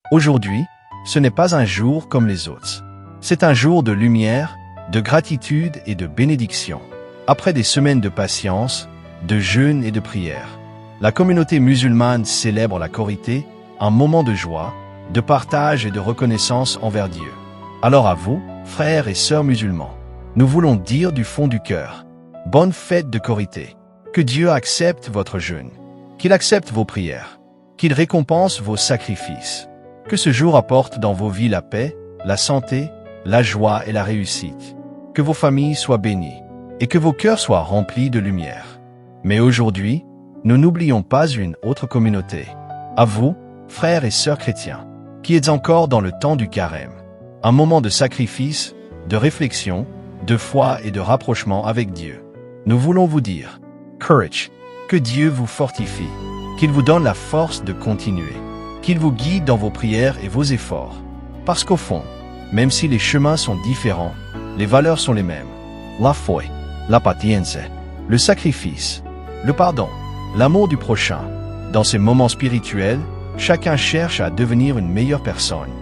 Aujourd'hui, ce n'est pas un jour comme les autres. C'est un jour de lumière, de gratitude et de bénédiction. Après des semaines de patience, de jeûne et de prière, la communauté musulmane célèbre la Korité, un moment de joie, de partage et de reconnaissance envers Dieu. Alors à vous, frères et sœurs musulmans, nous voulons dire du fond du cœur, bonne fête de Korité. Que Dieu accepte votre jeûne, qu'il accepte vos prières, qu'il récompense vos sacrifices. Que ce jour apporte dans vos vies la paix, la santé, la joie et la réussite. Que vos familles soient bénies et que vos cœurs soient remplis de lumière. Mais aujourd'hui, nous n'oublions pas une autre communauté. À vous, frères et sœurs chrétiens, qui êtes encore dans le temps du carême. Un moment de sacrifice, de réflexion, de foi et de rapprochement avec Dieu. Nous voulons vous dire, courage, que Dieu vous fortifie, qu'il vous donne la force de continuer, qu'il vous guide dans vos prières et vos efforts. Parce qu'au fond, même si les chemins sont différents, les valeurs sont les mêmes. La foi, la patience, le sacrifice, le pardon, l'amour du prochain. Dans ces moments spirituels, chacun cherche à devenir une meilleure personne,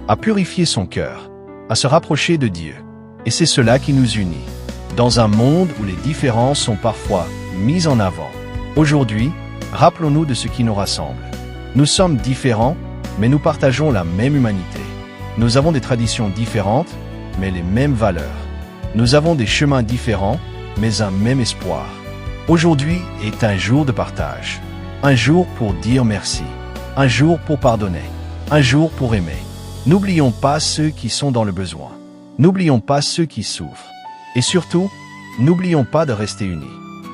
à purifier son cœur, à se rapprocher de Dieu. Et c'est cela qui nous unit. Dans un monde où les différences sont parfois mises en avant, aujourd'hui, rappelons-nous de ce qui nous rassemble. Nous sommes différents, mais nous partageons la même humanité. Nous avons des traditions différentes, mais les mêmes valeurs. Nous avons des chemins différents, mais un même espoir. Aujourd'hui est un jour de partage. Un jour pour dire merci. Un jour pour pardonner. Un jour pour aimer. N'oublions pas ceux qui sont dans le besoin. N'oublions pas ceux qui souffrent. Et surtout, n'oublions pas de rester unis.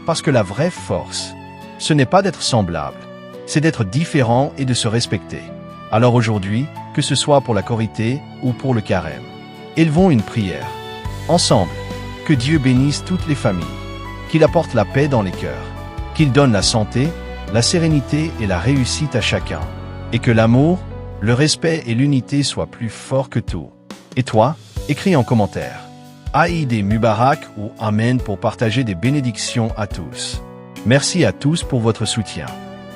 Parce que la vraie force, ce n'est pas d'être semblable, c'est d'être différent et de se respecter. Alors aujourd'hui, que ce soit pour la Korité ou pour le carême, élevons une prière. Ensemble, que Dieu bénisse toutes les familles, qu'il apporte la paix dans les cœurs, qu'il donne la santé, la sérénité et la réussite à chacun, et que l'amour, le respect et l'unité soient plus forts que tout. Et toi, écris en commentaire Aïd et Mubarak ou Amen pour partager des bénédictions à tous. Merci à tous pour votre soutien.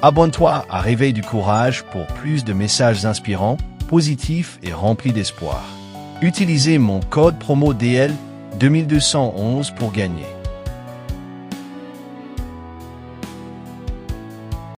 Abonne-toi à Réveil du Courage pour plus de messages inspirants, positifs et remplis d'espoir. Utilisez mon code promo DL 2211 pour gagner.